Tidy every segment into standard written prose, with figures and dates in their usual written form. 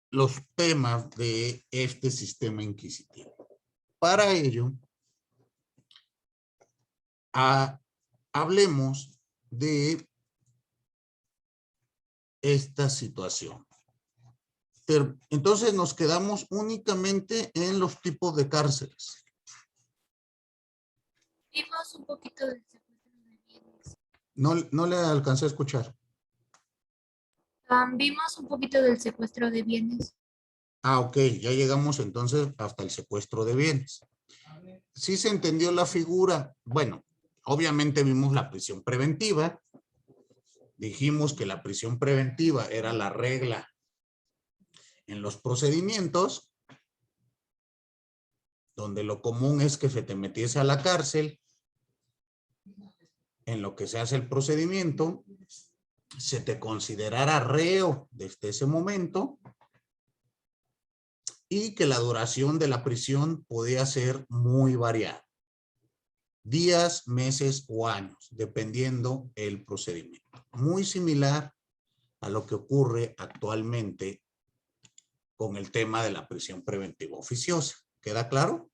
los temas de este sistema inquisitivo. Para ello, hablemos de esta situación. Entonces nos quedamos únicamente en los tipos de cárceles. Vimos un poquito del secuestro de bienes. No le alcancé a escuchar. Vimos un poquito del secuestro de bienes. Ah, ok, ya llegamos entonces hasta el secuestro de bienes. ¿Sí se entendió la figura? Bueno, obviamente vimos la prisión preventiva. Dijimos que la prisión preventiva era la regla en los procedimientos, donde lo común es que se te metiese a la cárcel, en lo que se hace el procedimiento, se te considerara reo desde ese momento y que la duración de la prisión podía ser muy variada. Días, meses o años, dependiendo el procedimiento. Muy similar a lo que ocurre actualmente con el tema de la prisión preventiva oficiosa. ¿Queda claro?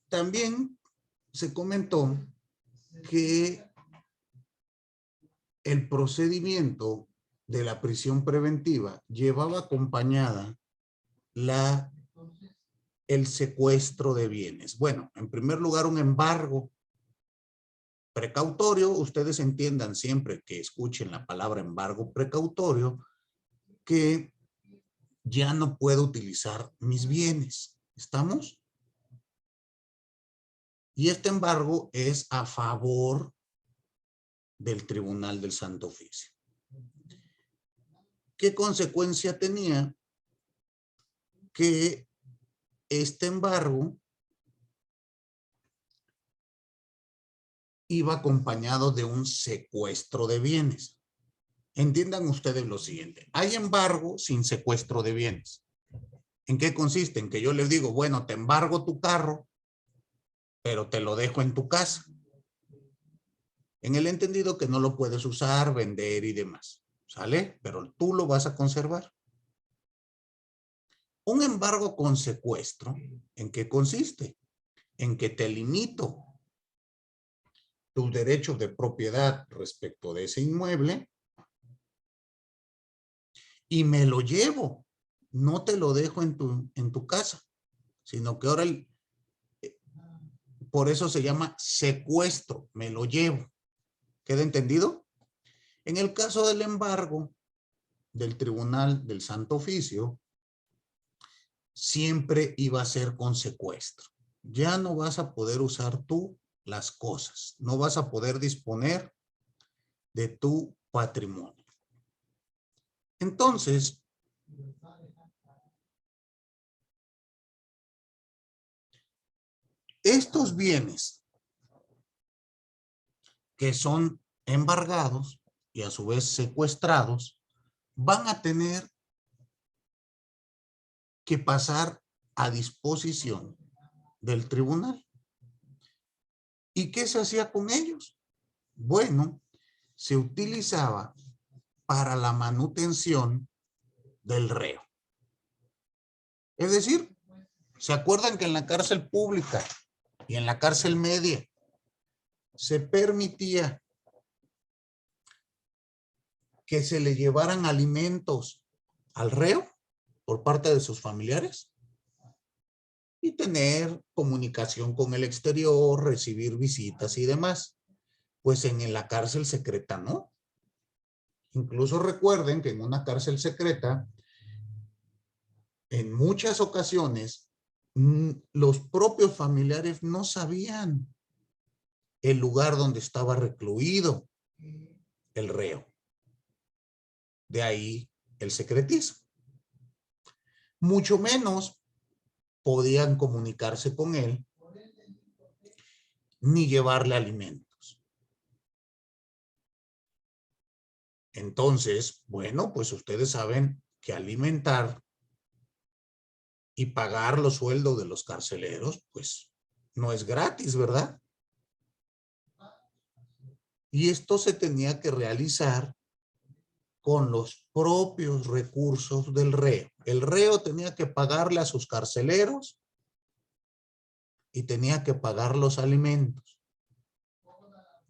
También se comentó que el procedimiento de la prisión preventiva llevaba acompañada el secuestro de bienes. Bueno, en primer lugar, un embargo precautorio. Ustedes entiendan siempre que escuchen la palabra embargo precautorio, que ya no puedo utilizar mis bienes. ¿Estamos? Y este embargo es a favor del Tribunal del Santo Oficio. ¿Qué consecuencia tenía? Que este embargo iba acompañado de un secuestro de bienes. Entiendan ustedes lo siguiente. Hay embargo sin secuestro de bienes. ¿En qué consiste? En que yo les digo, bueno, te embargo tu carro, pero te lo dejo en tu casa. En el entendido que no lo puedes usar, vender y demás. ¿Sale? Pero tú lo vas a conservar. Un embargo con secuestro, ¿en qué consiste? En que te limito tus derechos de propiedad respecto de ese inmueble y me lo llevo. No te lo dejo en tu casa, sino que ahora por eso se llama secuestro, me lo llevo. ¿Queda entendido? En el caso del embargo del Tribunal del Santo Oficio, siempre iba a ser con secuestro. Ya no vas a poder usar tú las cosas, no vas a poder disponer de tu patrimonio. Entonces, estos bienes que son embargados y a su vez secuestrados, van a tener que pasar a disposición del tribunal. ¿Y qué se hacía con ellos? Bueno, se utilizaba para la manutención del reo. Es decir, ¿se acuerdan que en la cárcel pública y en la cárcel media se permitía que se le llevaran alimentos al reo por parte de sus familiares? Y tener comunicación con el exterior, recibir visitas y demás. Pues en la cárcel secreta no. Incluso recuerden que en una cárcel secreta, en muchas ocasiones, los propios familiares no sabían el lugar donde estaba recluido el reo. De ahí el secretismo. Mucho menos podían comunicarse con él ni llevarle alimentos. Entonces, bueno, pues ustedes saben que alimentar y pagar los sueldos de los carceleros, pues no es gratis, ¿verdad? Y esto se tenía que realizar con los propios recursos del reo. El reo tenía que pagarle a sus carceleros y tenía que pagar los alimentos.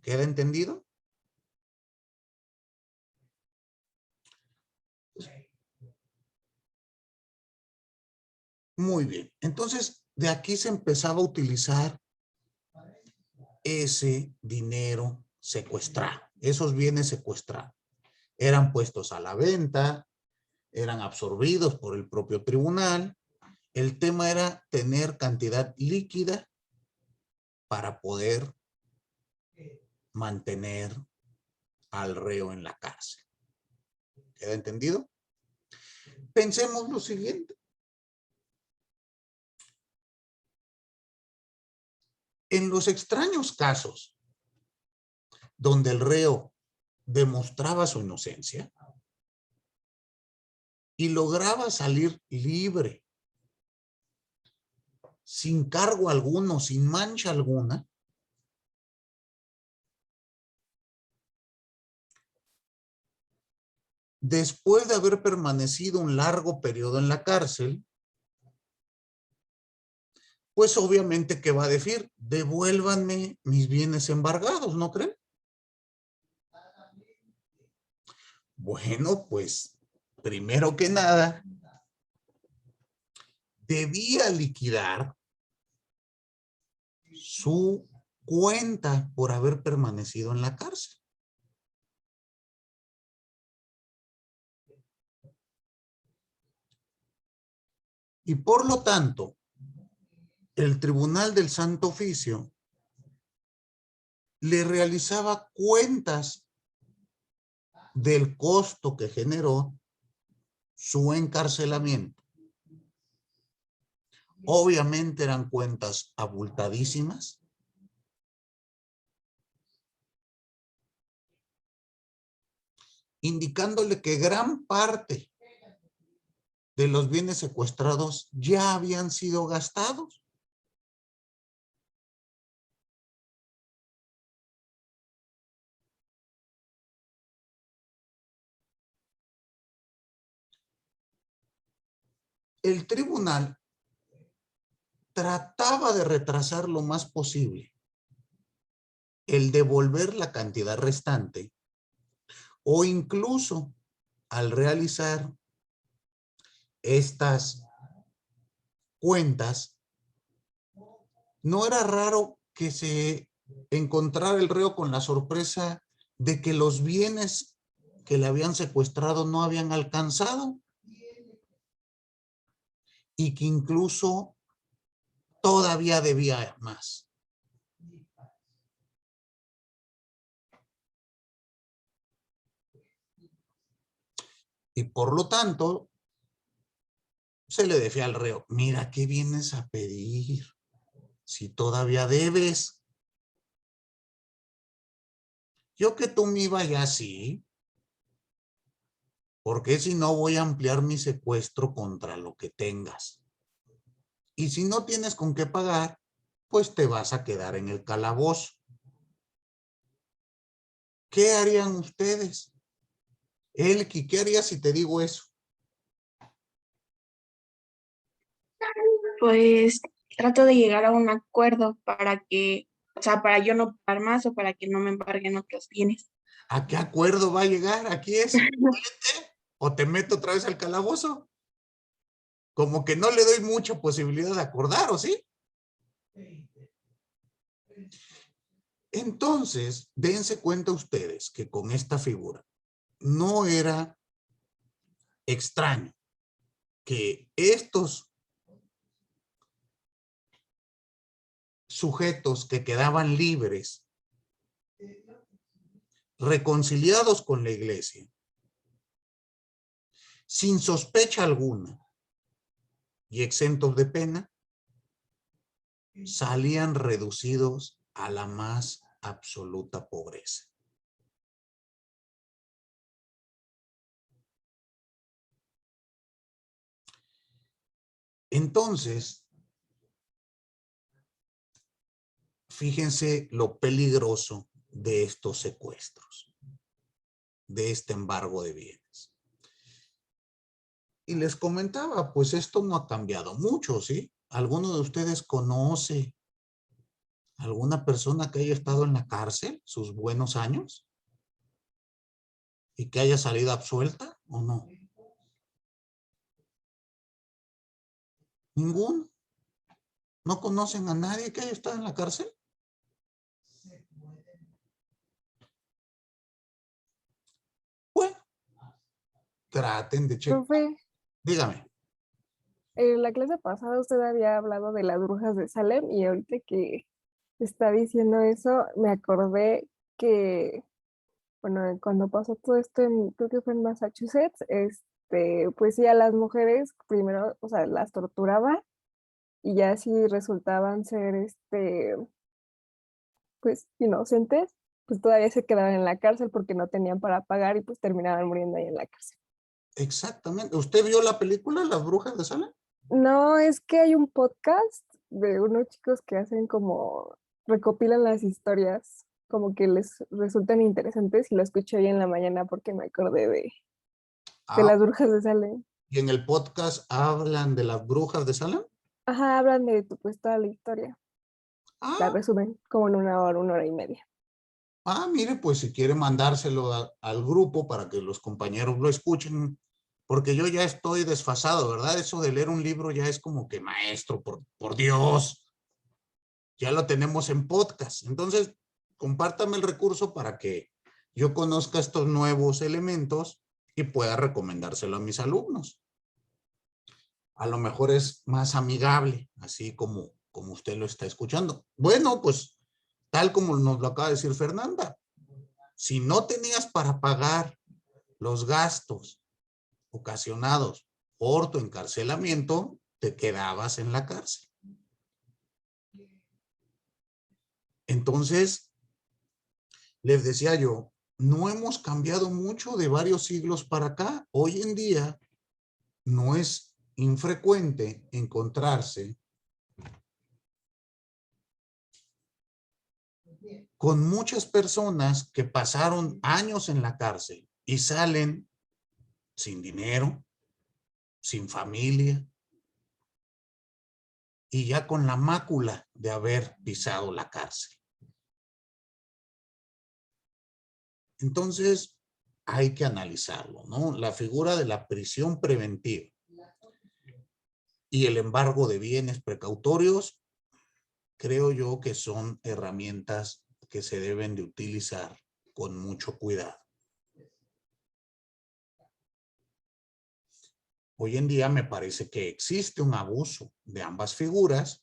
¿Queda entendido? Muy bien. Entonces, de aquí se empezaba a utilizar ese dinero secuestrado, esos bienes secuestrados. Eran puestos a la venta, eran absorbidos por el propio tribunal. El tema era tener cantidad líquida para poder mantener al reo en la cárcel. ¿Queda entendido? Pensemos lo siguiente. En los extraños casos donde el reo demostraba su inocencia y lograba salir libre, sin cargo alguno, sin mancha alguna, después de haber permanecido un largo periodo en la cárcel, pues obviamente, ¿qué va a decir? Devuélvanme mis bienes embargados, ¿no creen? Bueno, pues, primero que nada, debía liquidar su cuenta por haber permanecido en la cárcel. Y por lo tanto, el Tribunal del Santo Oficio le realizaba cuentas del costo que generó su encarcelamiento. Obviamente eran cuentas abultadísimas. Indicándole que gran parte de los bienes secuestrados ya habían sido gastados. El tribunal trataba de retrasar lo más posible el devolver la cantidad restante, o incluso al realizar estas cuentas, no era raro que se encontrara el reo con la sorpresa de que los bienes que le habían secuestrado no habían alcanzado y que incluso todavía debía más. Y por lo tanto, se le decía al reo, mira, ¿qué vienes a pedir? Si todavía debes. Yo que tú me iba ya así, porque si no voy a ampliar mi secuestro contra lo que tengas. Y si no tienes con qué pagar, pues te vas a quedar en el calabozo. ¿Qué harían ustedes? Elki, ¿qué harías si te digo eso? Pues trato de llegar a un acuerdo para que, o sea, para yo no pagar más o para que no me embarguen otros bienes. ¿A qué acuerdo va a llegar? Aquí es, o te meto otra vez al calabozo. Como que no le doy mucha posibilidad de acordar, ¿o sí? Entonces, dense cuenta ustedes que con esta figura no era extraño que estos sujetos que quedaban libres, reconciliados con la iglesia, sin sospecha alguna y exentos de pena, salían reducidos a la más absoluta pobreza. Entonces, fíjense lo peligroso de estos secuestros. de este embargo de bienes. Y les comentaba, pues esto no ha cambiado mucho, ¿sí? ¿Alguno de ustedes conoce alguna persona que haya estado en la cárcel sus buenos años y que haya salido absuelta o no? ¿Ninguno? ¿No conocen a nadie que haya estado en la cárcel? Bueno, traten de checar. Profe, Dígame. en la clase pasada usted había hablado de las brujas de Salem y ahorita que está diciendo eso, me acordé que, bueno, cuando pasó todo esto, creo que fue en Massachusetts, pues sí, a las mujeres primero, o sea, las torturaban y ya si resultaban ser, pues, inocentes, pues todavía se quedaban en la cárcel porque no tenían para pagar y pues terminaban muriendo ahí en la cárcel. Exactamente. ¿Usted vio la película Las Brujas de Salem? No, es que hay un podcast de unos chicos que hacen como, recopilan las historias, como que les resultan interesantes y lo escuché hoy en la mañana porque me acordé de Ah, las brujas de Salem. ¿y en el podcast hablan de las brujas de Salem? Ajá, hablan de pues toda la historia, la Ah, resumen como en una hora y media. mire, pues si quiere mandárselo al grupo para que los compañeros lo escuchen, porque yo ya estoy desfasado, ¿verdad? Eso de leer un libro ya es como que maestro, por Dios, ya lo tenemos en podcast. Entonces, compártame el recurso para que yo conozca estos nuevos elementos y pueda recomendárselo a mis alumnos. A lo mejor es más amigable, así como usted lo está escuchando. Bueno, pues tal como nos lo acaba de decir Fernanda, si no tenías para pagar los gastos ocasionados por tu encarcelamiento, te quedabas en la cárcel. Entonces, les decía yo, no hemos cambiado mucho de varios siglos para acá. Hoy en día no es infrecuente encontrarse con muchas personas que pasaron años en la cárcel y salen sin dinero, sin familia y ya con la mácula de haber pisado la cárcel. Entonces, hay que analizarlo, ¿no? La figura de la prisión preventiva y el embargo de bienes precautorios, creo yo que son herramientas que se deben de utilizar con mucho cuidado. Hoy en día me parece que existe un abuso de ambas figuras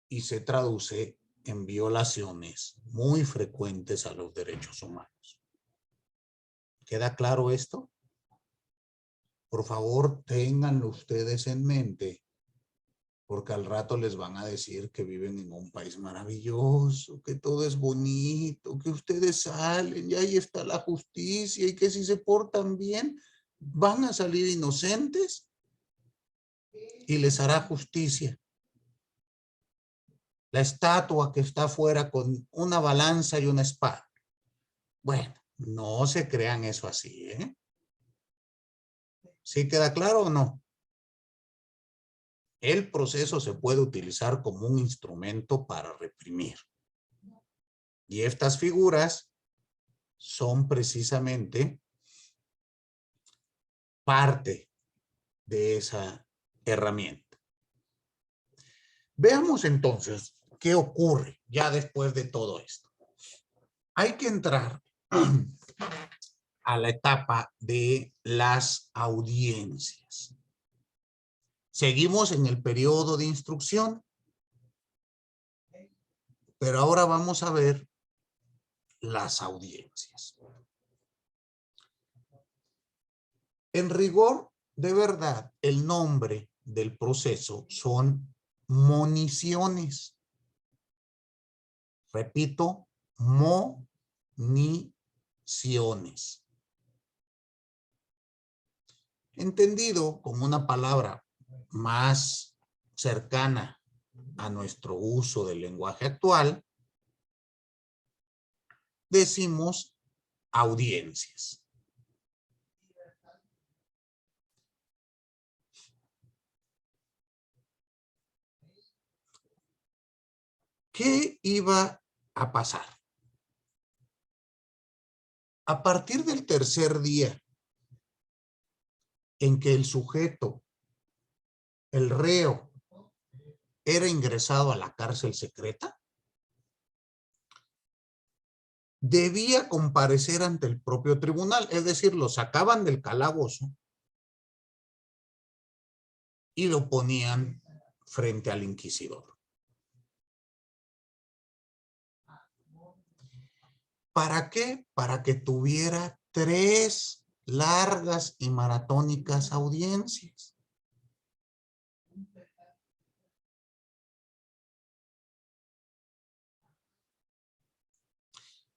y se traduce en violaciones muy frecuentes a los derechos humanos. ¿Queda claro esto? Por favor, ténganlo ustedes en mente, porque al rato les van a decir que viven en un país maravilloso, que todo es bonito, que ustedes salen y ahí está la justicia y que si se portan bien van a salir inocentes y les hará justicia. La estatua que está afuera con una balanza y una espada. Bueno, no se crean eso así, ¿eh? ¿Sí queda claro o no? El proceso se puede utilizar como un instrumento para reprimir. Y estas figuras son precisamente parte de esa herramienta. Veamos entonces qué ocurre ya después de todo esto. Hay que entrar a la etapa de las audiencias. Seguimos en el periodo de instrucción, pero ahora vamos a ver las audiencias. En rigor, de verdad, el nombre del proceso son moniciones. Repito, moniciones. Entendido como una palabra más cercana a nuestro uso del lenguaje actual, decimos audiencias. ¿Qué iba a pasar? A partir del tercer día en que el sujeto, el reo, era ingresado a la cárcel secreta, debía comparecer ante el propio tribunal, es decir, lo sacaban del calabozo y lo ponían frente al inquisidor. ¿Para qué? Para que tuviera 3 largas y maratónicas audiencias.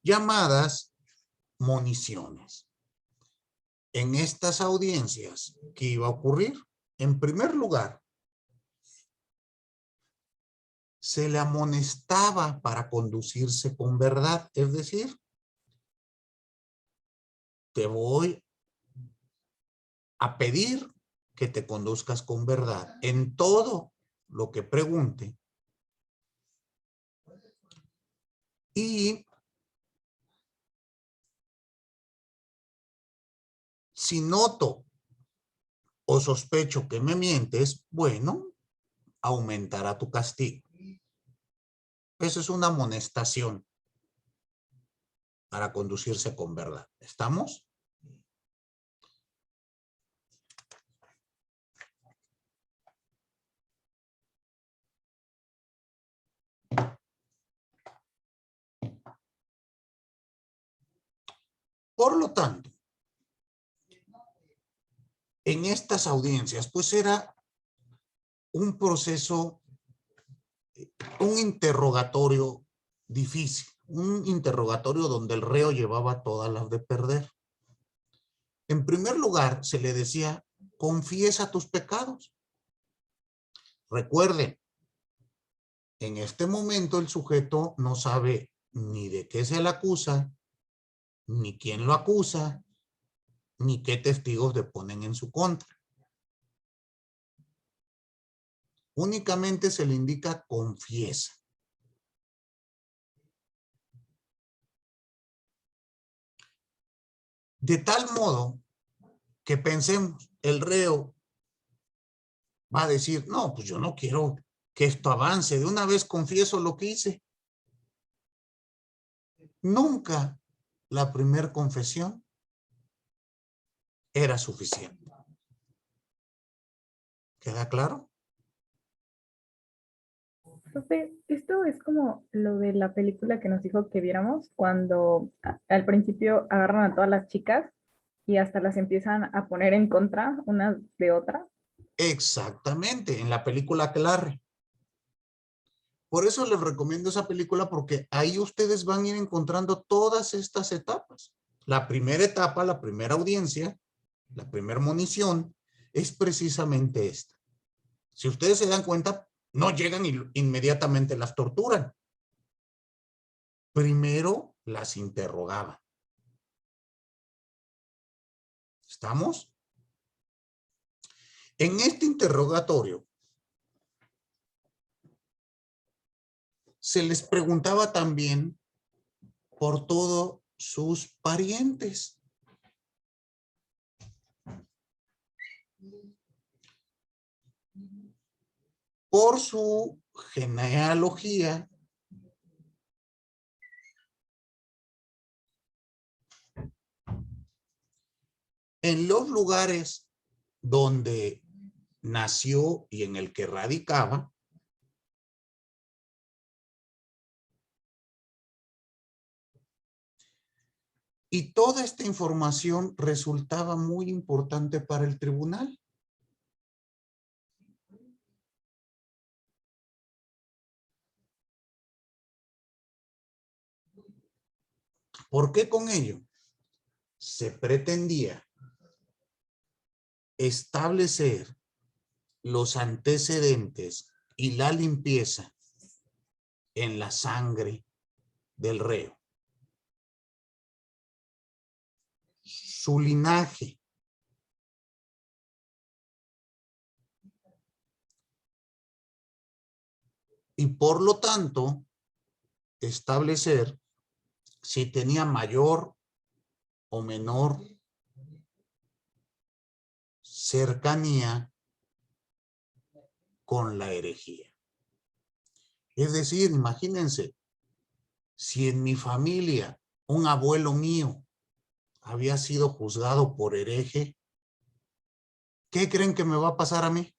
Llamadas moniciones. En estas audiencias, ¿qué iba a ocurrir? En primer lugar, se le amonestaba para conducirse con verdad, es decir, te voy a pedir que te conduzcas con verdad en todo lo que pregunte. Y si noto o sospecho que me mientes, bueno, aumentará tu castigo. Eso es una amonestación para conducirse con verdad. ¿Estamos? Por lo tanto, en estas audiencias, pues era un proceso, un interrogatorio difícil, un interrogatorio donde el reo llevaba todas las de perder. En primer lugar, se le decía, confiesa tus pecados. Recuerden, en este momento el sujeto no sabe ni de qué se le acusa, ni quién lo acusa, ni qué testigos deponen en su contra. Únicamente se le indica confiesa. De tal modo que pensemos, el reo va a decir, no, pues yo no quiero que esto avance, de una vez confieso lo que hice. Nunca la primer confesión era suficiente. ¿Queda claro? Profe, esto es como lo de la película que nos dijo que viéramos cuando al principio agarran a todas las chicas y hasta las empiezan a poner en contra unas de otras. Exactamente, en la película Aquelarre. Por eso les recomiendo esa película porque ahí ustedes van a ir encontrando todas estas etapas. La primera etapa, la primera audiencia, la primera monición es precisamente esta. Si ustedes se dan cuenta, no llegan y inmediatamente las torturan. Primero las interrogaban. ¿Estamos? En este interrogatorio se les preguntaba también por todos sus parientes. Por su genealogía. En los lugares donde nació y en el que radicaba. Y toda esta información resultaba muy importante para el tribunal. ¿Por qué con ello? Se pretendía establecer los antecedentes y la limpieza en la sangre del reo. su linaje. Y por lo tanto, establecer si tenía mayor o menor cercanía con la herejía. Es decir, imagínense, si en mi familia un abuelo mío había sido juzgado por hereje, ¿qué creen que me va a pasar a mí?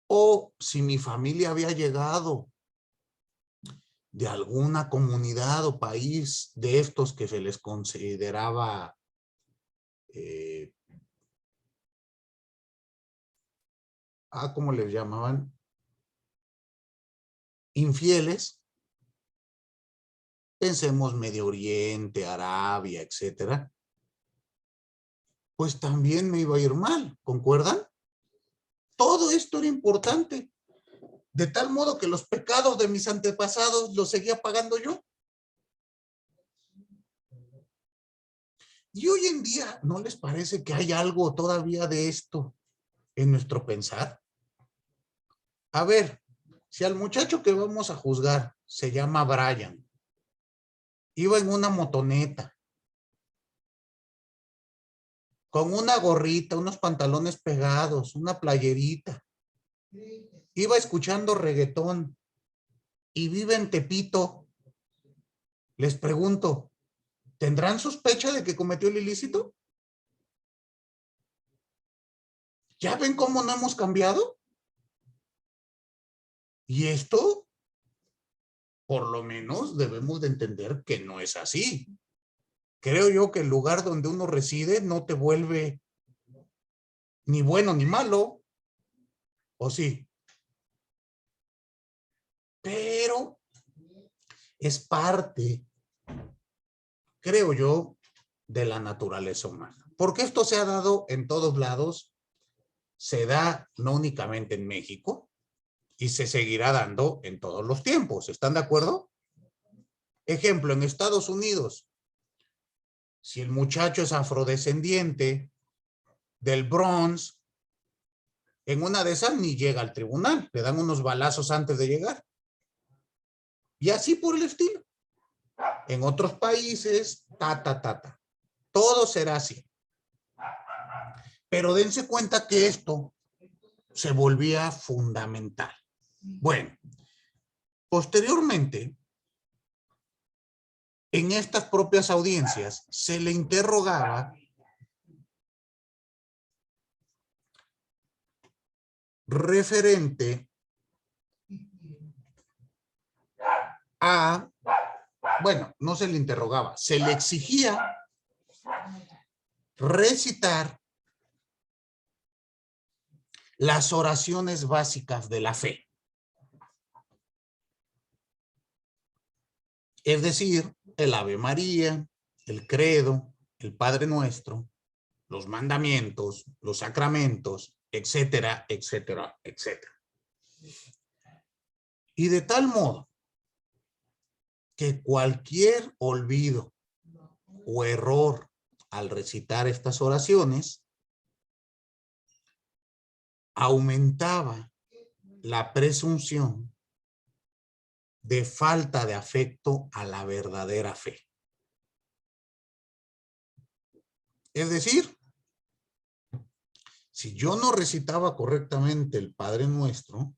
O si mi familia había llegado de alguna comunidad o país de estos que se les consideraba ¿cómo les llamaban? Infieles. Pensemos Medio Oriente, Arabia, etcétera. Pues también me iba a ir mal, ¿concuerdan? Todo esto era importante, de tal modo que los pecados de mis antepasados los seguía pagando yo. Y hoy en día, ¿no les parece que hay algo todavía de esto en nuestro pensar? A ver, si al muchacho que vamos a juzgar se llama Brian, iba en una motoneta, con una gorrita, unos pantalones pegados, una playerita, iba escuchando reggaetón y vive en Tepito, les pregunto, ¿tendrán sospecha de que cometió el ilícito? ¿Ya ven cómo no hemos cambiado? Y esto, por lo menos, debemos de entender que no es así. Creo yo que el lugar donde uno reside no te vuelve ni bueno ni malo, ¿o sí? Pero es parte, creo yo, de la naturaleza humana. Porque esto se ha dado en todos lados, se da no únicamente en México y se seguirá dando en todos los tiempos. ¿Están de acuerdo? Ejemplo, en Estados Unidos, si el muchacho es afrodescendiente del Bronx, en una de esas ni llega al tribunal, le dan unos balazos antes de llegar. Y así por el estilo. En otros países, todo será así. Pero dense cuenta que esto se volvía fundamental. Bueno, posteriormente, en estas propias audiencias, se le interrogaba referente a, bueno, no se le interrogaba, se le exigía recitar las oraciones básicas de la fe. Es decir, el Ave María, el Credo, el Padre Nuestro, los mandamientos, los sacramentos, etcétera, etcétera, etcétera. Y de tal modo que cualquier olvido o error al recitar estas oraciones aumentaba la presunción de falta de afecto a la verdadera fe. Es decir, si yo no recitaba correctamente el Padre Nuestro,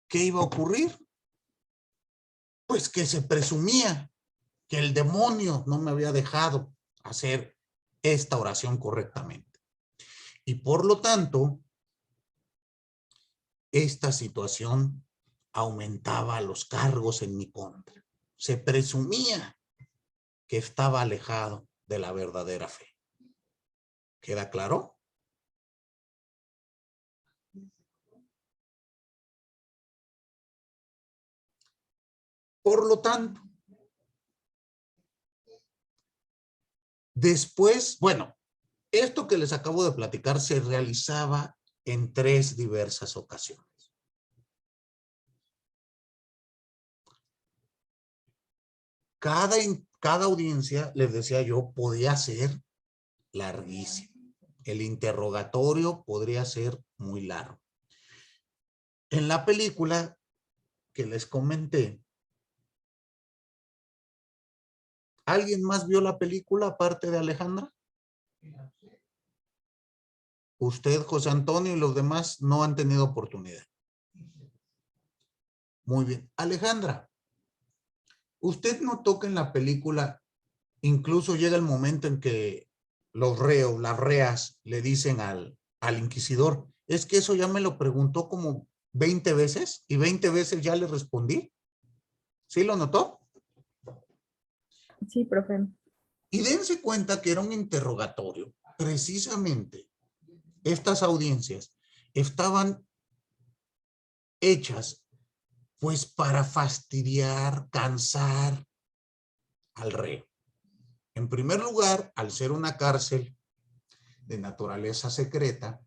¿qué iba a ocurrir? Pues que se presumía que el demonio no me había dejado hacer esta oración correctamente. Y por lo tanto, esta situación aumentaba los cargos en mi contra. Se presumía que estaba alejado de la verdadera fe. ¿Queda claro? Por lo tanto, Después, bueno, esto que les acabo de platicar se realizaba en 3 diversas ocasiones. Cada audiencia, les decía yo, podía ser larguísima. El interrogatorio podría ser muy largo. En la película que les comenté, ¿alguien más vio la película aparte de Alejandra? Usted, José Antonio, y los demás no han tenido oportunidad. Muy bien. Alejandra, usted notó que en la película incluso llega el momento en que los reos, las reas, le dicen al inquisidor, es que eso ya me lo preguntó como 20 veces y 20 veces ya le respondí. ¿Sí lo notó? Sí, profe. Y dense cuenta que era un interrogatorio. Precisamente estas audiencias estaban hechas pues para fastidiar, cansar al reo. En primer lugar, al ser una cárcel de naturaleza secreta,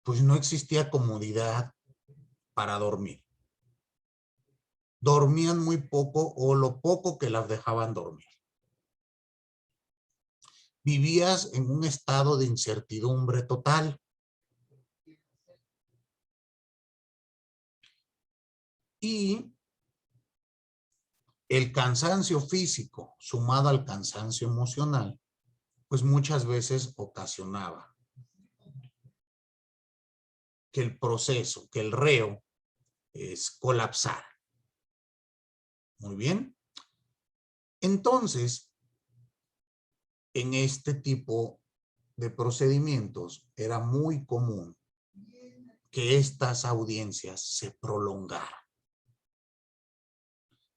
pues no existía comodidad para dormir. Dormían muy poco o lo poco que las dejaban dormir. Vivías en un estado de incertidumbre total. Y el cansancio físico sumado al cansancio emocional, pues muchas veces ocasionaba que el proceso, que el reo colapsara. Muy bien. Entonces, en este tipo de procedimientos era muy común que estas audiencias se prolongaran.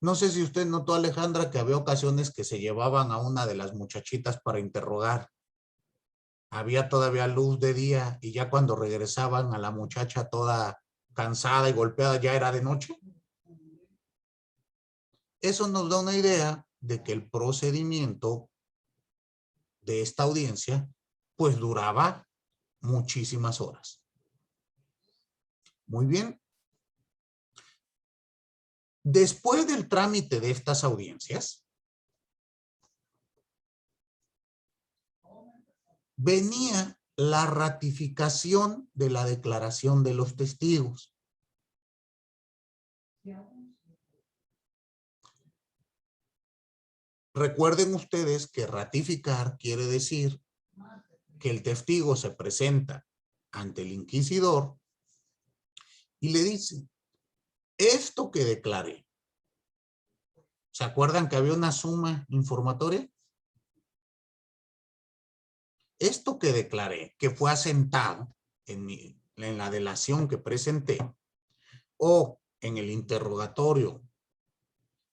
No sé si usted notó, Alejandra, que había ocasiones que se llevaban a una de las muchachitas para interrogar. Había todavía luz de día y ya cuando regresaban a la muchacha toda cansada y golpeada ya era de noche. Eso nos da una idea de que el procedimiento de esta audiencia pues duraba muchísimas horas. Muy bien. Después del trámite de estas audiencias, venía la ratificación de la declaración de los testigos. Recuerden ustedes que ratificar quiere decir que el testigo se presenta ante el inquisidor y le dice, esto que declaré, ¿se acuerdan que había una suma informatoria? Esto que declaré, que fue asentado en la delación que presenté o en el interrogatorio,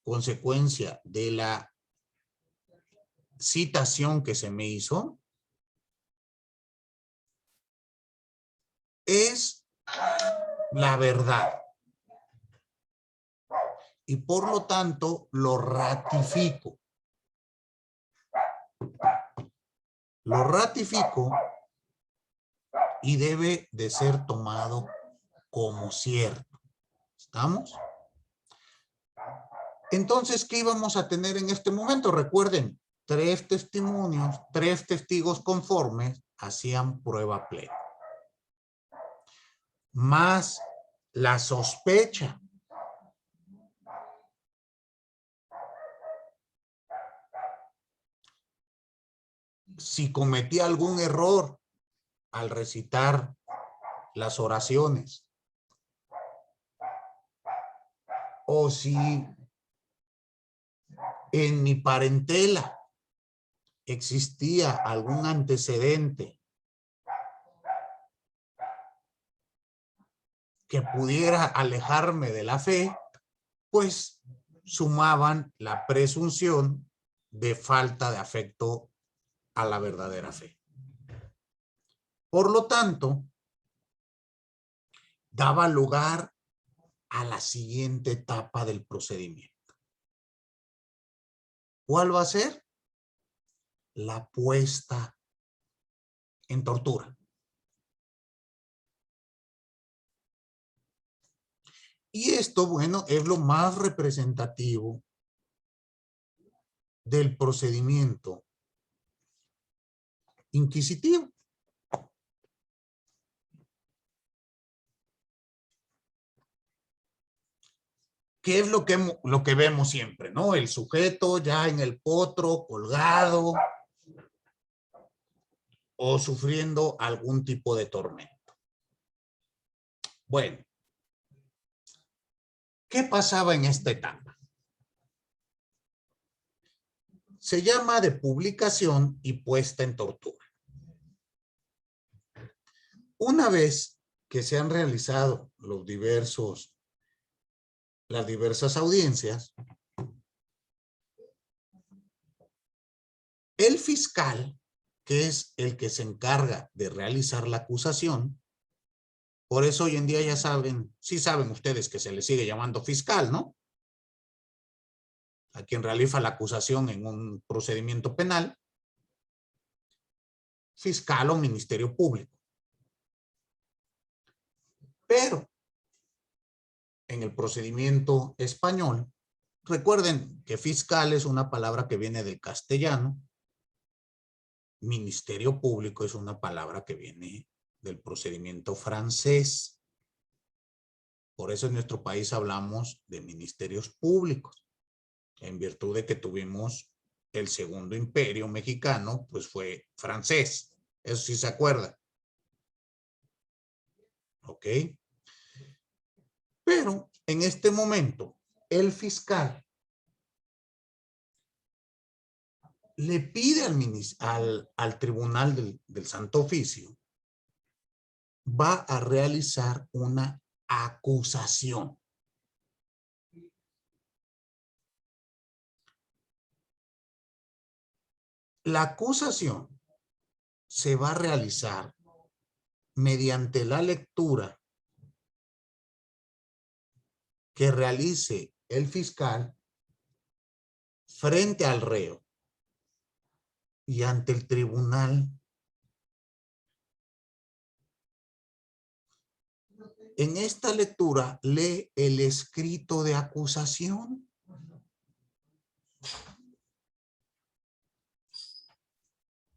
consecuencia de la citación que se me hizo, es la verdad. Y por lo tanto lo ratifico. Lo ratifico y debe de ser tomado como cierto. ¿Estamos? Entonces, ¿qué íbamos a tener en este momento? Recuerden, 3 testimonios, 3 testigos conformes hacían prueba plena. Más la sospecha. Si cometí algún error al recitar las oraciones, o si en mi parentela existía algún antecedente que pudiera alejarme de la fe, pues sumaban la presunción de falta de afecto a la verdadera fe. Por lo tanto, daba lugar a la siguiente etapa del procedimiento. ¿Cuál va a ser? la puesta en tortura. Y esto, bueno, es lo más representativo del procedimiento inquisitivo. ¿Qué es lo que vemos siempre, no? El sujeto ya en el potro, colgado o sufriendo algún tipo de tormento. Bueno, ¿qué pasaba en esta etapa? Se llama de publicación y puesta en tortura. Una vez que se han realizado las diversas audiencias, el fiscal, que es el que se encarga de realizar la acusación, por eso hoy en día ya saben, sí saben ustedes que se le sigue llamando fiscal, ¿no? A quien realiza la acusación en un procedimiento penal, fiscal o ministerio público. Pero en el procedimiento español, recuerden que fiscal es una palabra que viene del castellano, ministerio público es una palabra que viene del procedimiento francés. Por eso en nuestro país hablamos de ministerios públicos, en virtud de que tuvimos el segundo imperio mexicano, pues fue francés. Eso sí se acuerda. ¿Ok? Pero en este momento, el fiscal le pide al Tribunal del Santo Oficio, va a realizar una acusación. La acusación se va a realizar mediante la lectura que realice el fiscal frente al reo y ante el tribunal. En esta lectura lee el escrito de acusación.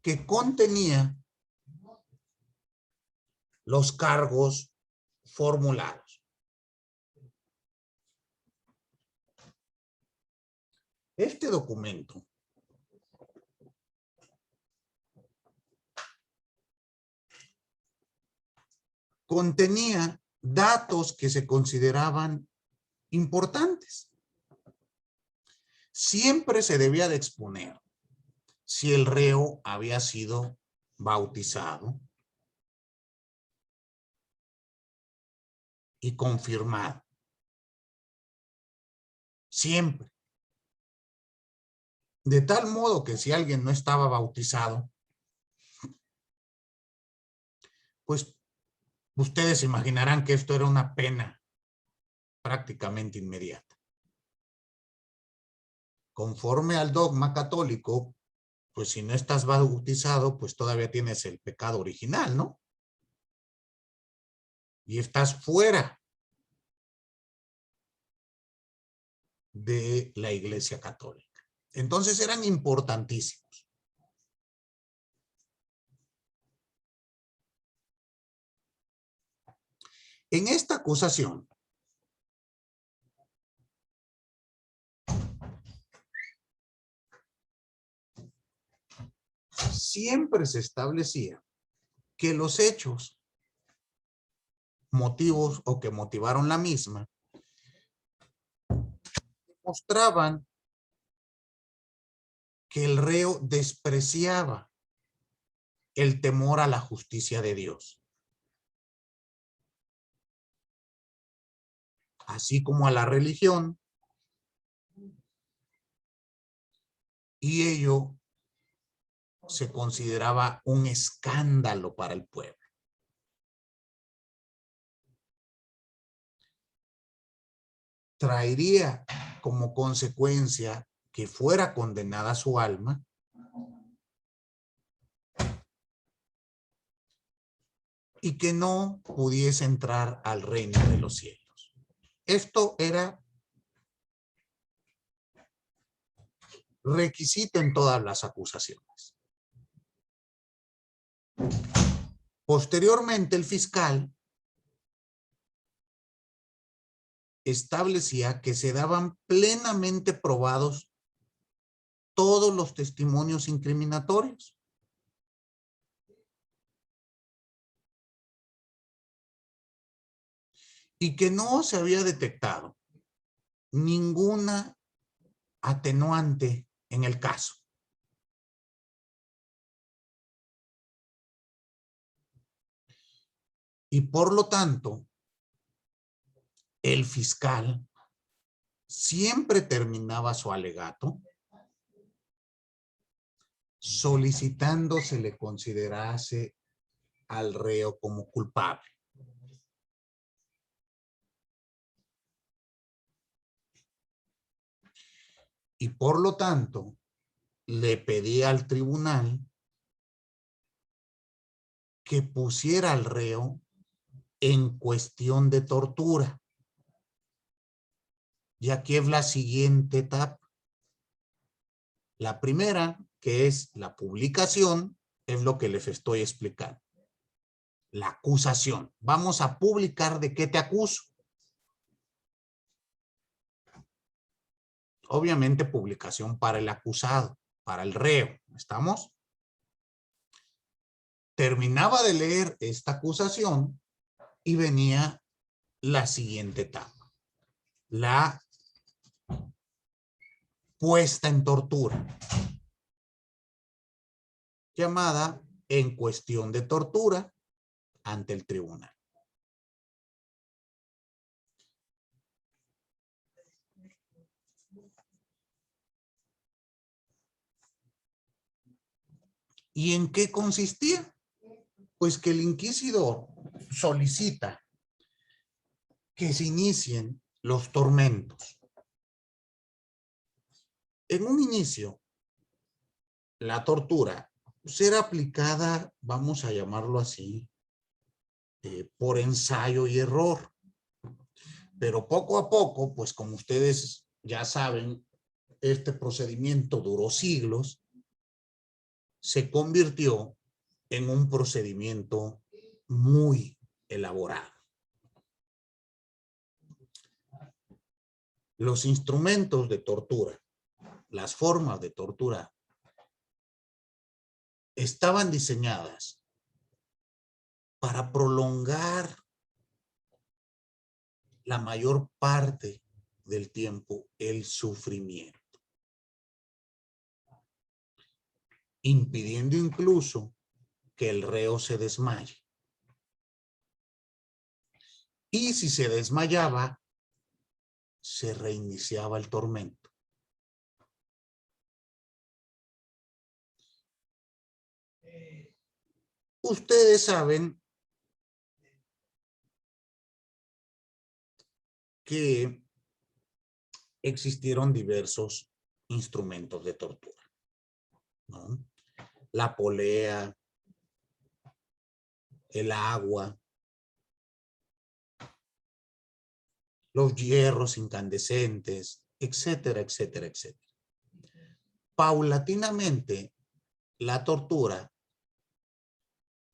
Que contenía los cargos formulados. Este documento contenía datos que se consideraban importantes. Siempre se debía de exponer si el reo había sido bautizado y confirmado. Siempre. De tal modo que si alguien no estaba bautizado, pues ustedes imaginarán que esto era una pena prácticamente inmediata. Conforme al dogma católico, pues si no estás bautizado, pues todavía tienes el pecado original, ¿no? Y estás fuera de la Iglesia Católica. Entonces eran importantísimos. En esta acusación, siempre se establecía que los hechos, motivos o que motivaron la misma, mostraban que el reo despreciaba el temor a la justicia de Dios, así como a la religión, y ello se consideraba un escándalo para el pueblo. Traería como consecuencia que fuera condenada su alma y que no pudiese entrar al reino de los cielos. Esto era requisito en todas las acusaciones. Posteriormente, el fiscal establecía que se daban plenamente probados todos los testimonios incriminatorios. Y que no se había detectado ninguna atenuante en el caso. Y por lo tanto, el fiscal siempre terminaba su alegato solicitando se le considerase al reo como culpable. Y por lo tanto, le pedía al tribunal que pusiera al reo en cuestión de tortura. Y aquí es la siguiente etapa. La primera, que es la publicación, es lo que les estoy explicando. La acusación. Vamos a publicar de qué te acuso. Obviamente publicación para el acusado, para el reo. ¿Estamos? Terminaba de leer esta acusación y venía la siguiente etapa. La puesta en tortura. Llamada en cuestión de tortura ante el tribunal. ¿Y en qué consistía? Pues que el inquisidor solicita que se inicien los tormentos. En un inicio, la tortura será aplicada, vamos a llamarlo así, por ensayo y error. Pero poco a poco, pues como ustedes ya saben, este procedimiento duró siglos, se convirtió en un procedimiento muy elaborado. Los instrumentos de tortura, las formas de tortura, estaban diseñadas para prolongar la mayor parte del tiempo el sufrimiento, impidiendo incluso que el reo se desmaye. Y si se desmayaba, se reiniciaba el tormento. Ustedes saben que existieron diversos instrumentos de tortura, ¿no? La polea, el agua, los hierros incandescentes, etcétera, etcétera, etcétera. Paulatinamente, la tortura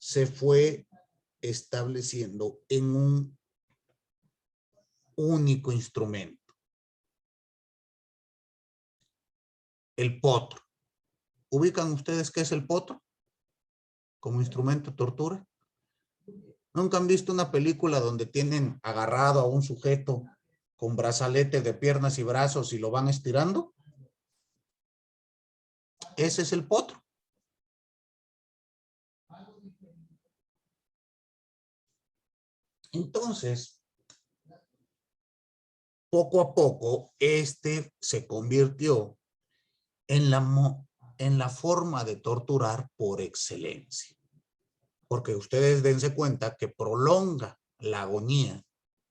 se fue estableciendo en un único instrumento. El potro. ¿Ubican ustedes qué es el potro como instrumento de tortura? ¿Nunca han visto una película donde tienen agarrado a un sujeto con brazaletes de piernas y brazos y lo van estirando? Ese es el potro. Entonces, poco a poco, este se convirtió en la forma de torturar por excelencia. Porque ustedes dense cuenta que prolonga la agonía,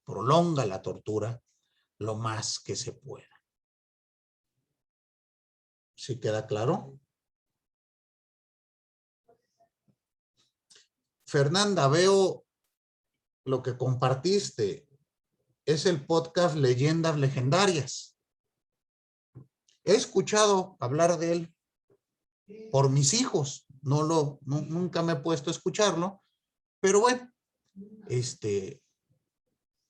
prolonga la tortura lo más que se pueda. ¿Sí queda claro? Fernanda, veo lo que compartiste es el podcast Leyendas Legendarias. He escuchado hablar de él por mis hijos. Nunca me he puesto a escucharlo, pero bueno,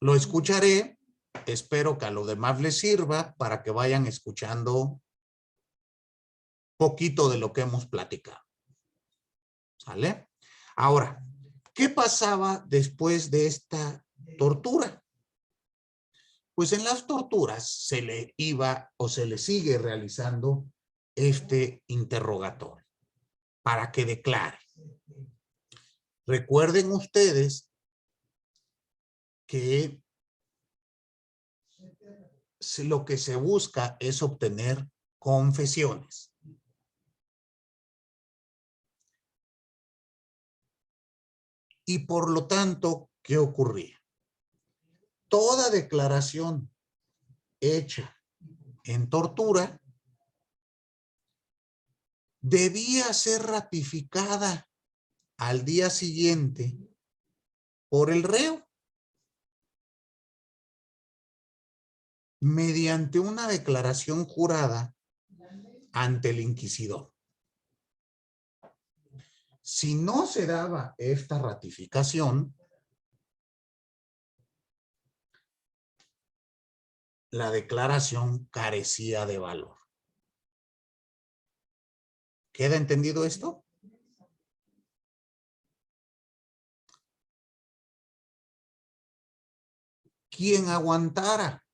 lo escucharé. Espero que a los demás les sirva para que vayan escuchando poquito de lo que hemos platicado. ¿Sale? Ahora, ¿qué pasaba después de esta tortura? Pues en las torturas se le iba o se le sigue realizando este interrogatorio para que declare. Recuerden ustedes que lo que se busca es obtener confesiones. Y por lo tanto, ¿qué ocurría? Toda declaración hecha en tortura debía ser ratificada al día siguiente por el reo mediante una declaración jurada ante el inquisidor. Si no se daba esta ratificación, la declaración carecía de valor. ¿Queda entendido esto? Quien aguantara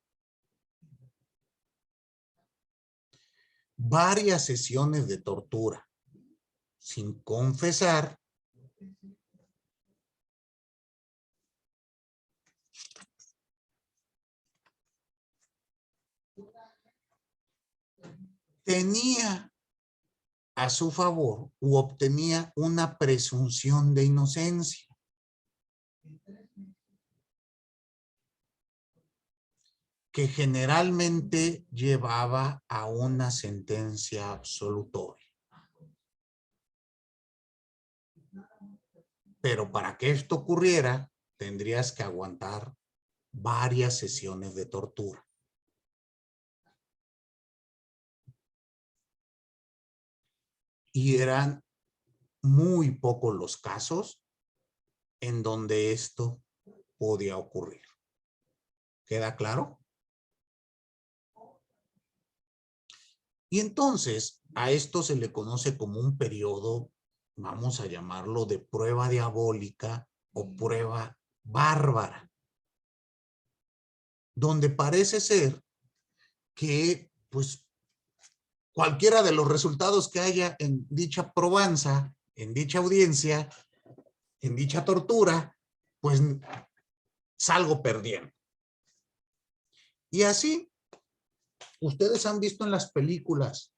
varias sesiones de tortura sin confesar, tenía a su favor u obtenía una presunción de inocencia. Que generalmente llevaba a una sentencia absolutoria. Pero para que esto ocurriera, tendrías que aguantar varias sesiones de tortura. Y eran muy pocos los casos en donde esto podía ocurrir. ¿Queda claro? Y entonces a esto se le conoce como un periodo, vamos a llamarlo de prueba diabólica o prueba bárbara, donde parece ser que pues cualquiera de los resultados que haya en dicha probanza, en dicha audiencia, en dicha tortura, pues salgo perdiendo. Y así, ustedes han visto en las películas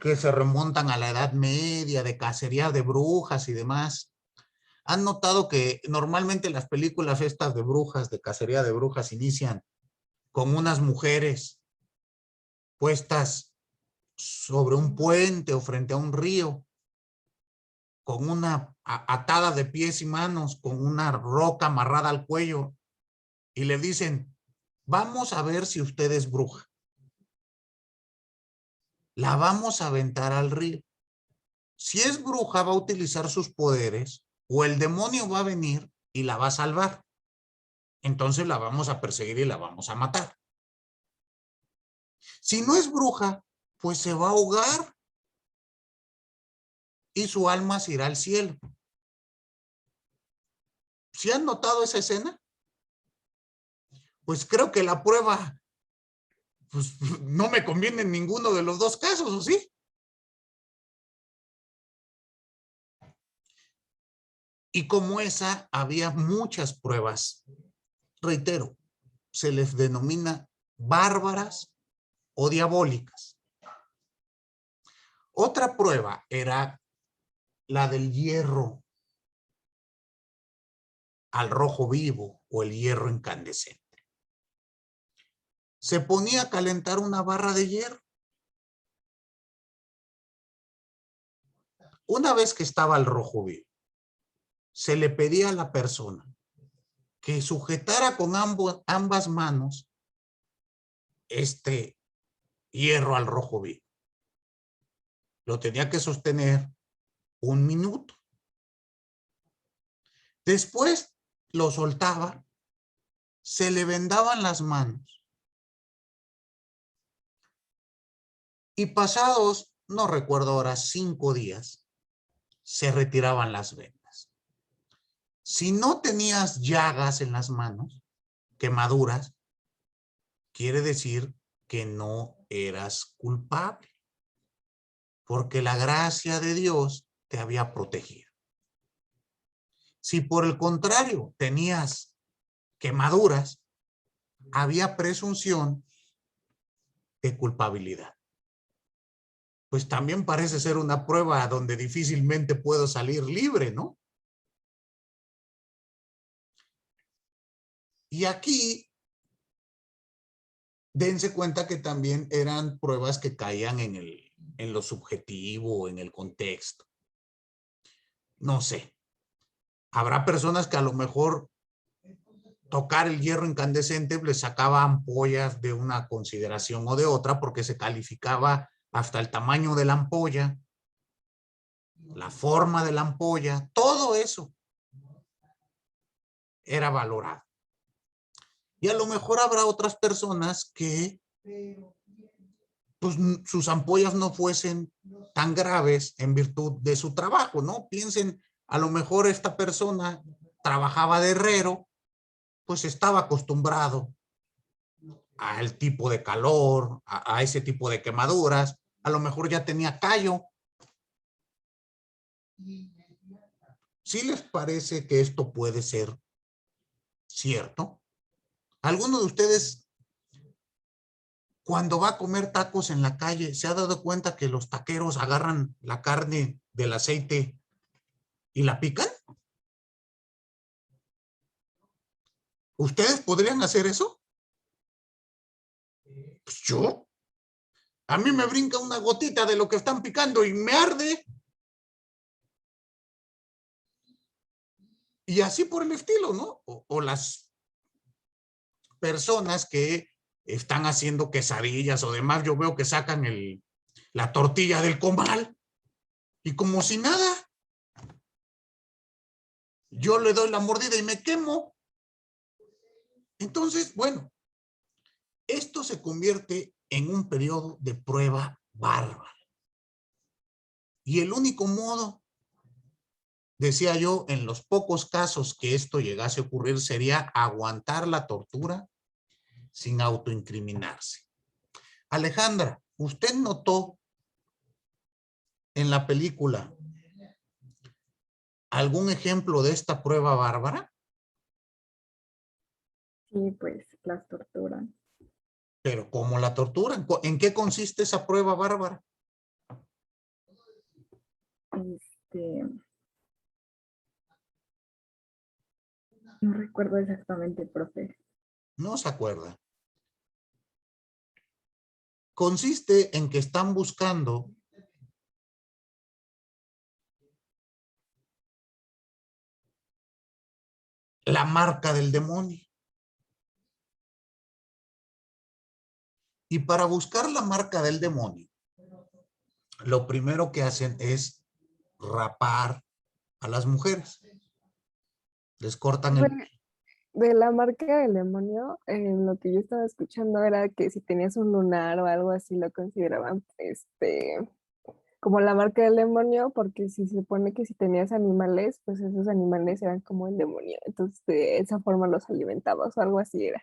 que se remontan a la Edad Media, de cacería de brujas y demás. ¿Han notado que normalmente las películas estas de brujas, de cacería de brujas, inician con unas mujeres puestas sobre un puente o frente a un río, con una atada de pies y manos, con una roca amarrada al cuello, y le dicen, vamos a ver si usted es bruja. La vamos a aventar al río. Si es bruja, va a utilizar sus poderes, o el demonio va a venir y la va a salvar. Entonces la vamos a perseguir y la vamos a matar. Si no es bruja, pues se va a ahogar y su alma se irá al cielo. ¿Sí han notado esa escena? Pues creo que la prueba pues, no me conviene en ninguno de los dos casos, ¿o sí? Y como esa, había muchas pruebas. Reitero, se les denomina bárbaras o diabólicas. Otra prueba era la del hierro al rojo vivo o el hierro incandescente. Se ponía a calentar una barra de hierro. Una vez que estaba al rojo vivo, se le pedía a la persona que sujetara con ambas manos este hierro al rojo vivo. Lo tenía que sostener 1 minuto. Después lo soltaba, se le vendaban las manos y pasados, no recuerdo ahora, 5 días, se retiraban las vendas. Si no tenías llagas en las manos, quemaduras, quiere decir que no eras culpable, porque la gracia de Dios te había protegido. Si por el contrario tenías quemaduras, había presunción de culpabilidad. Pues también parece ser una prueba donde difícilmente puedo salir libre, ¿no? Y aquí, dense cuenta que también eran pruebas que caían en lo subjetivo, en el contexto. No sé. Habrá personas que a lo mejor tocar el hierro incandescente les sacaba ampollas de una consideración o de otra porque se calificaba hasta el tamaño de la ampolla, la forma de la ampolla, todo eso era valorado. Y a lo mejor habrá otras personas que pues, sus ampollas no fuesen tan graves en virtud de su trabajo, ¿no? Piensen, a lo mejor esta persona trabajaba de herrero, pues estaba acostumbrado al tipo de calor, a ese tipo de quemaduras, a lo mejor ya tenía callo. ¿Sí les parece que esto puede ser cierto? ¿Alguno de ustedes, cuando va a comer tacos en la calle, se ha dado cuenta que los taqueros agarran la carne del aceite y la pican? ¿Ustedes podrían hacer eso? Pues yo. A mí me brinca una gotita de lo que están picando y me arde. Y así por el estilo, ¿no? O las personas que están haciendo quesadillas o demás, yo veo que sacan la tortilla del comal y como si nada, yo le doy la mordida y me quemo. Entonces, bueno, esto se convierte en un periodo de prueba bárbara. Y el único modo, decía yo, en los pocos casos que esto llegase a ocurrir, sería aguantar la tortura sin autoincriminarse. Alejandra, ¿usted notó en la película algún ejemplo de esta prueba bárbara? Sí, pues las torturan. Pero ¿cómo la torturan? ¿En qué consiste esa prueba bárbara? No recuerdo exactamente, profe. No se acuerda. Consiste en que están buscando la marca del demonio. Y para buscar la marca del demonio, lo primero que hacen es rapar a las mujeres. Les cortan el... De la marca del demonio, lo que yo estaba escuchando era que si tenías un lunar o algo así lo consideraban como la marca del demonio, porque si se supone que si tenías animales, pues esos animales eran como el demonio. Entonces de esa forma los alimentabas o algo así era.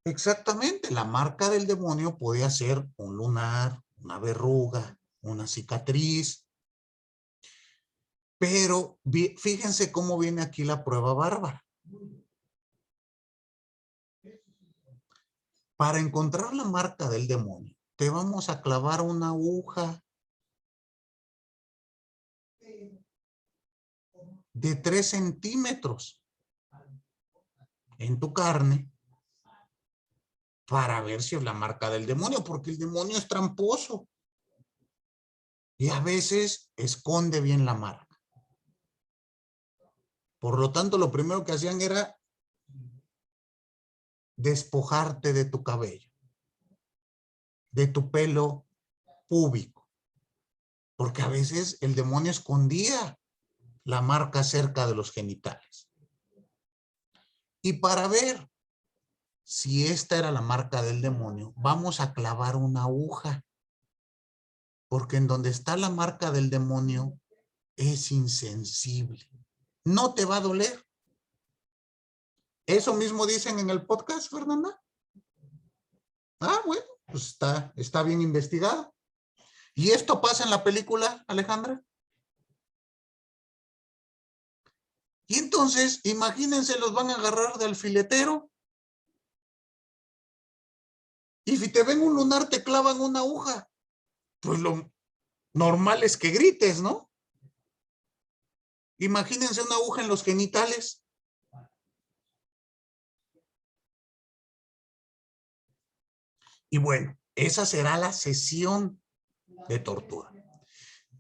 Exactamente, la marca del demonio podía ser un lunar, una verruga, una cicatriz. Pero fíjense cómo viene aquí la prueba bárbara. Para encontrar la marca del demonio, te vamos a clavar una aguja de 3 centímetros en tu carne para ver si es la marca del demonio, porque el demonio es tramposo y a veces esconde bien la marca. Por lo tanto, lo primero que hacían era despojarte de tu cabello, de tu pelo púbico, porque a veces el demonio escondía la marca cerca de los genitales. Y para ver si esta era la marca del demonio, vamos a clavar una aguja, porque en donde está la marca del demonio es insensible. No te va a doler. ¿Eso mismo dicen en el podcast, Fernanda? Ah, bueno, pues está bien investigado. ¿Y esto pasa en la película, Alejandra? Y entonces, imagínense, los van a agarrar de alfiletero. Y si te ven un lunar, te clavan una aguja. Pues lo normal es que grites, ¿no? Imagínense una aguja en los genitales. Y bueno, esa será la sesión de tortura.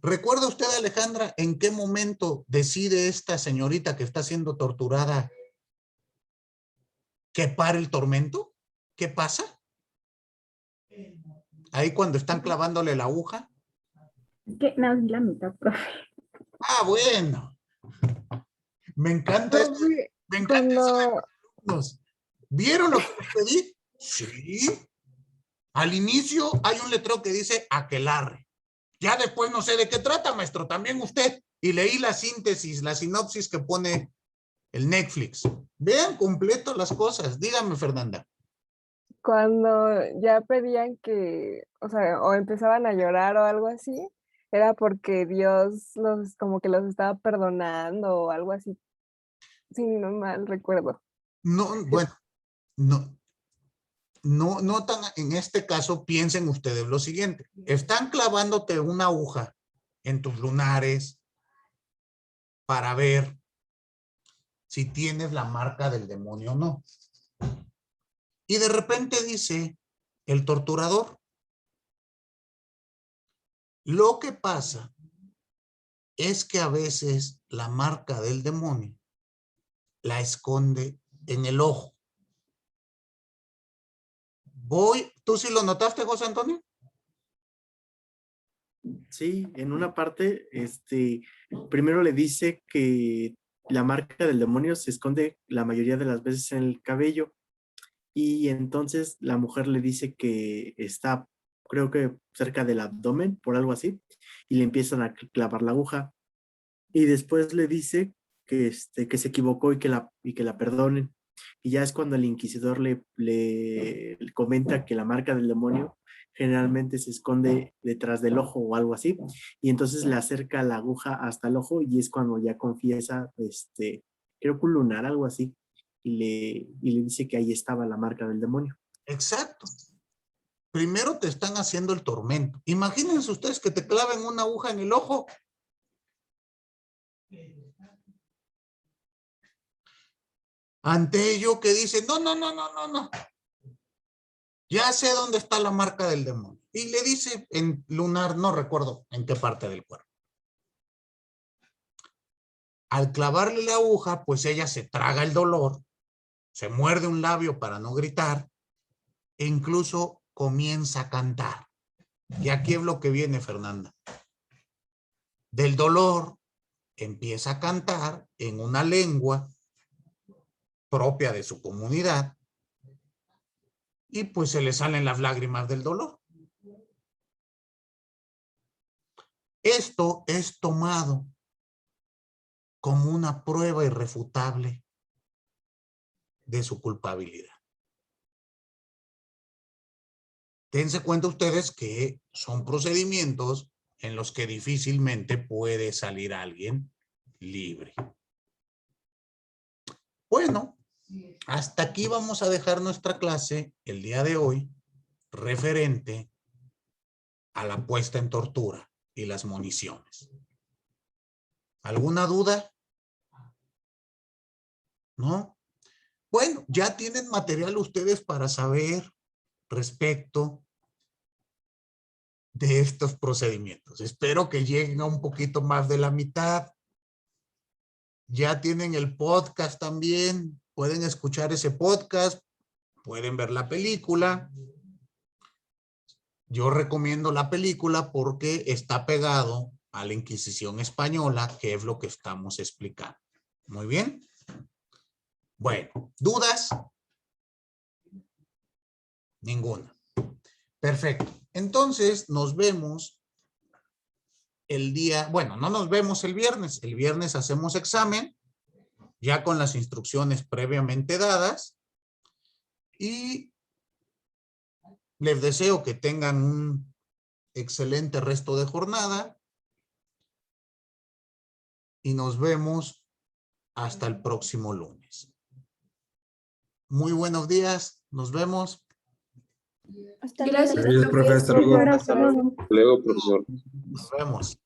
¿Recuerda usted, Alejandra, en qué momento decide esta señorita que está siendo torturada que pare el tormento? ¿Qué pasa? Ahí cuando están clavándole la aguja. Es que nada, vi la mitad, profe. Ah, bueno. Me encanta esto. Profe, Me encanta eso de cuando, los alumnos. ¿Vieron lo que les pedí? Sí. Al inicio hay un letrero que dice aquelarre. Ya después no sé de qué trata, maestro, también usted. Y leí la síntesis, la sinopsis que pone el Netflix. Vean completo las cosas. Dígame, Fernanda. cuando ya pedían que, o sea, o empezaban a llorar o algo así, era porque Dios los, como que los estaba perdonando o algo así, si no mal recuerdo. No, bueno, no tan en este caso piensen ustedes lo siguiente. Están clavándote una aguja en tus lunares para ver si tienes la marca del demonio o no. Y de repente dice el torturador, lo que pasa es que a veces la marca del demonio la esconde en el ojo. ¿Tú sí lo notaste, José Antonio? Sí, en una parte, primero le dice que la marca del demonio se esconde la mayoría de las veces en el cabello y entonces la mujer le dice que está, creo que cerca del abdomen, por algo así, y le empiezan a clavar la aguja y después le dice que se equivocó y que la perdonen. Y ya es cuando el inquisidor le comenta que la marca del demonio generalmente se esconde detrás del ojo o algo así, y entonces le acerca la aguja hasta el ojo y es cuando ya confiesa, creo que un lunar, algo así, y le dice que ahí estaba la marca del demonio. Exacto. Primero te están haciendo el tormento. Imagínense ustedes que te claven una aguja en el ojo. Ante ello que dice, no. Ya sé dónde está la marca del demonio. Y le dice en lunar, no recuerdo en qué parte del cuerpo. Al clavarle la aguja, pues ella se traga el dolor, se muerde un labio para no gritar, e incluso comienza a cantar. Y aquí es lo que viene, Fernanda. Del dolor empieza a cantar en una lengua propia de su comunidad y pues se le salen las lágrimas del dolor. Esto es tomado como una prueba irrefutable de su culpabilidad. Dense cuenta ustedes que son procedimientos en los que difícilmente puede salir alguien libre. Bueno, hasta aquí vamos a dejar nuestra clase el día de hoy referente a la puesta en tortura y las municiones. ¿Alguna duda? ¿No? Bueno, ya tienen material ustedes para saber respecto de estos procedimientos. Espero que lleguen a un poquito más de la mitad. Ya tienen el podcast también. Pueden escuchar ese podcast. Pueden ver la película. Yo recomiendo la película porque está pegado a la Inquisición española, que es lo que estamos explicando. Muy bien. Bueno, ¿dudas? Ninguna. Perfecto. Entonces nos vemos el día, bueno, no nos vemos el viernes. El viernes hacemos examen, ya con las instrucciones previamente dadas. Y les deseo que tengan un excelente resto de jornada. Y nos vemos hasta el próximo lunes. Muy buenos días. Nos vemos. Hasta Gracias. luego. Gracias, profe. Hasta luego. Hasta luego. Luego, profesor. Nos vemos.